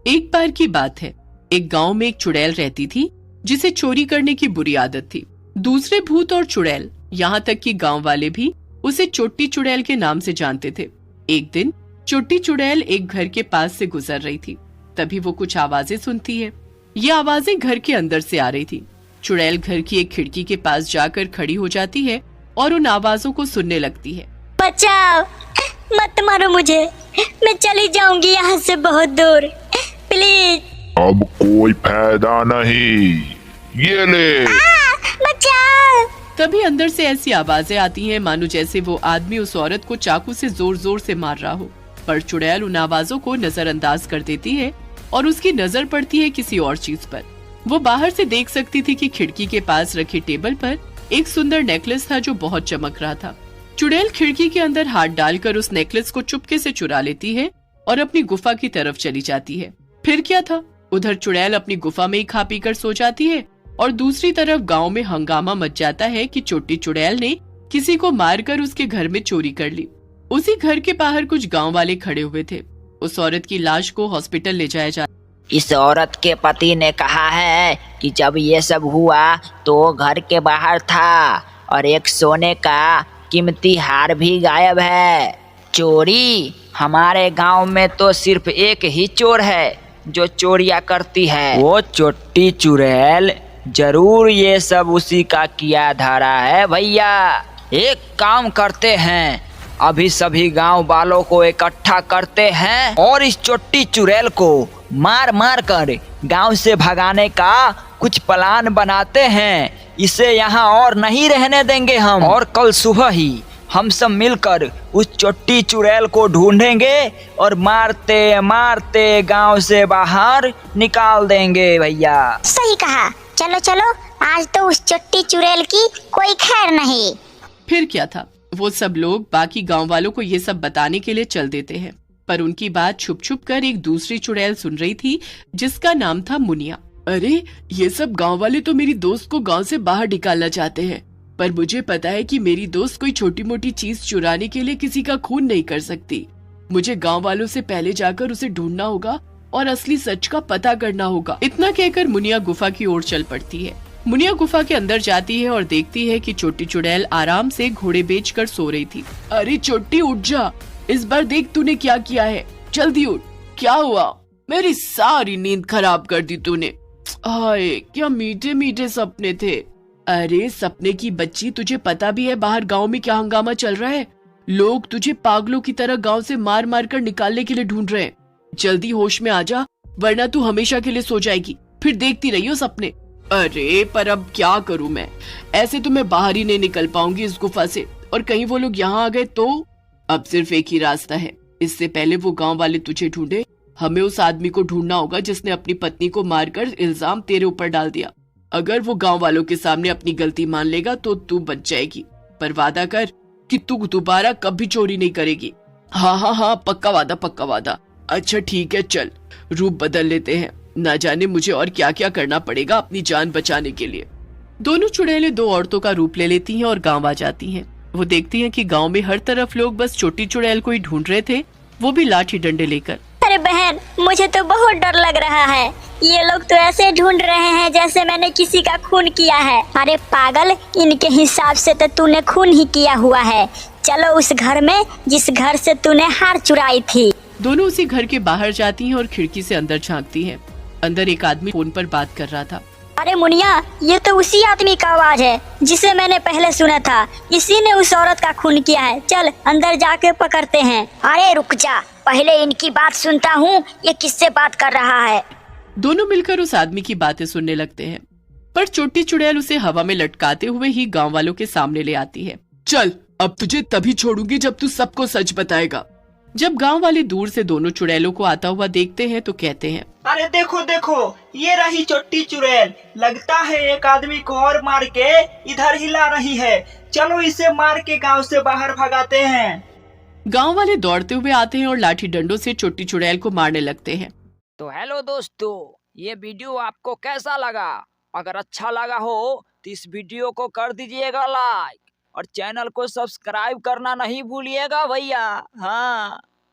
एक बार की बात है, एक गांव में एक चुड़ैल रहती थी जिसे चोरी करने की बुरी आदत थी। दूसरे भूत और चुड़ैल, यहाँ तक कि गांव वाले भी उसे चोटी चुड़ैल के नाम से जानते थे। एक दिन चोटी चुड़ैल एक घर के पास से गुजर रही थी। तभी वो कुछ आवाजें सुनती है। ये आवाजें घर के अंदर से आ रही थी। चुड़ैल घर की एक खिड़की के पास जाकर खड़ी हो जाती है और उन आवाजों को सुनने लगती है। बचाओ, मत मारो मुझे, मैं चली जाऊंगी यहाँ से बहुत दूर, प्लीज। अब कोई फायदा नहीं, ये ले। बचाओ। तभी अंदर से ऐसी आवाजें आती हैं मानो जैसे वो आदमी उस औरत को चाकू से जोर जोर से मार रहा हो। पर चुड़ैल उन आवाजों को नजरअंदाज कर देती है और उसकी नजर पड़ती है किसी और चीज पर। वो बाहर से देख सकती थी कि खिड़की के पास रखी टेबल पर एक सुंदर नेकलेस था जो बहुत चमक रहा था। चुड़ैल खिड़की के अंदर हाथ डालकर उस नेकलेस को चुपके से चुरा लेती है और अपनी गुफा की तरफ चली जाती है। फिर क्या था, उधर चुड़ैल अपनी गुफा में ही खा पी कर सो जाती है और दूसरी तरफ गांव में हंगामा मच जाता है कि चोटी चुड़ैल ने किसी को मारकर उसके घर में चोरी कर ली। उसी घर के बाहर कुछ गांव वाले खड़े हुए थे। उस औरत की लाश को हॉस्पिटल ले जाया जा। इस औरत के पति ने कहा है कि जब ये सब हुआ तो वो घर के बाहर था और एक सोने का कीमती हार भी गायब है। चोरी, हमारे गांव में तो सिर्फ एक ही चोर है जो चोरियां करती है, वो चोटी चुड़ैल। जरूर ये सब उसी का किया धारा है भैया। एक काम करते हैं, अभी सभी गांव वालों को इकट्ठा करते हैं और इस चोटी चुड़ैल को मार मार कर गांव से भगाने का कुछ प्लान बनाते हैं। इसे यहाँ और नहीं रहने देंगे हम, और कल सुबह ही हम सब मिलकर उस चोटी चुड़ैल को ढूंढेंगे और मारते मारते गांव से बाहर निकाल देंगे भैया। सही कहा, चलो चलो, आज तो उस चोटी चुड़ैल की कोई खैर नहीं। फिर क्या था, वो सब लोग बाकी गांव वालों को ये सब बताने के लिए चल देते हैं। पर उनकी बात छुप छुप कर एक दूसरी चुड़ैल सुन रही थी जिसका नाम था मुनिया। अरे, ये सब गांव वाले तो मेरी दोस्त को गांव से बाहर निकालना चाहते हैं, पर मुझे पता है कि मेरी दोस्त कोई छोटी मोटी चीज चुराने के लिए किसी का खून नहीं कर सकती। मुझे गांव वालों से पहले जाकर उसे ढूंढना होगा और असली सच का पता करना होगा। इतना कहकर मुनिया गुफा की ओर चल पड़ती है। मुनिया गुफा के अंदर जाती है और देखती है कि छोटी चुड़ैल आराम से घोड़े बेचकर सो रही थी। अरे छोटी, उठ जा, इस बार देख तूने क्या किया है, जल्दी उठ। क्या हुआ? मेरी सारी नींद खराब कर दी तूने। हाय, क्या मीठे मीठे सपने थे। अरे सपने की बच्ची, तुझे पता भी है बाहर गांव में क्या हंगामा चल रहा है। लोग तुझे पागलों की तरह गांव से मार मार कर निकालने के लिए ढूंढ रहे हैं। जल्दी होश में आ जा, वरना तू हमेशा के लिए सो जाएगी, फिर देखती रही हो सपने। अरे पर अब क्या करूं मैं, ऐसे तो मैं बाहर ही नहीं निकल पाऊंगी इस गुफा से, और कहीं वो लोग यहाँ आ गए तो। अब सिर्फ एक ही रास्ता है, इससे पहले वो गांव वाले तुझे ढूंढे, हमें उस आदमी को ढूंढना होगा जिसने अपनी पत्नी को मारकर इल्जाम तेरे ऊपर डाल दिया। अगर वो गांव वालों के सामने अपनी गलती मान लेगा तो तू बच जाएगी, पर वादा कर कि तू दोबारा कभी चोरी नहीं करेगी। हाँ हाँ हाँ, पक्का वादा, पक्का वादा। अच्छा ठीक है, चल रूप बदल लेते हैं, ना जाने मुझे और क्या क्या करना पड़ेगा अपनी जान बचाने के लिए। दोनों चुड़ैलें दो औरतों का रूप ले लेती हैं और गांव आ जाती हैं। वो देखती हैं कि गांव में हर तरफ लोग बस छोटी चुड़ैल को ही ढूंढ रहे थे, वो भी लाठी डंडे लेकर। अरे बहन, मुझे तो बहुत डर लग रहा है। ये लोग तो ऐसे ढूंढ रहे हैं जैसे मैंने किसी का खून किया है। अरे पागल, इनके हिसाब से तो तूने खून ही किया हुआ है। चलो उस घर में जिस घर से तूने हार चुराई थी। दोनों उसी घर के बाहर जाती हैं और खिड़की से अंदर झांकती हैं। अंदर एक आदमी फोन पर बात कर रहा था। अरे मुनिया, ये तो उसी आदमी का आवाज है जिसे मैंने पहले सुना था। इसी ने उस औरत का खून किया है। चल अंदर जाके पकड़ते हैं। अरे रुक जा, पहले इनकी बात सुनता हूँ, ये किससे बात कर रहा है। दोनों मिलकर उस आदमी की बातें सुनने लगते हैं, पर छोटी चुड़ैल उसे हवा में लटकाते हुए ही गांव वालों के सामने ले आती है। चल, अब तुझे तभी छोड़ूंगी जब तू सबको सच बताएगा। जब गांव वाले दूर से दोनों चुड़ैलों को आता हुआ देखते हैं तो कहते हैं, अरे देखो देखो, ये रही चोटी चुड़ैल। लगता है एक आदमी को और मार के इधर हिला रही है। चलो इसे मार के गांव से बाहर भगाते हैं। गांव वाले दौड़ते हुए आते हैं और लाठी डंडों से छोटी चुड़ैल को मारने लगते हैं। तो हेलो दोस्तों, ये वीडियो आपको कैसा लगा? अगर अच्छा लगा हो तो इस वीडियो को कर दीजिएगा लाइक और चैनल को सब्सक्राइब करना नहीं भूलिएगा भैया। हाँ।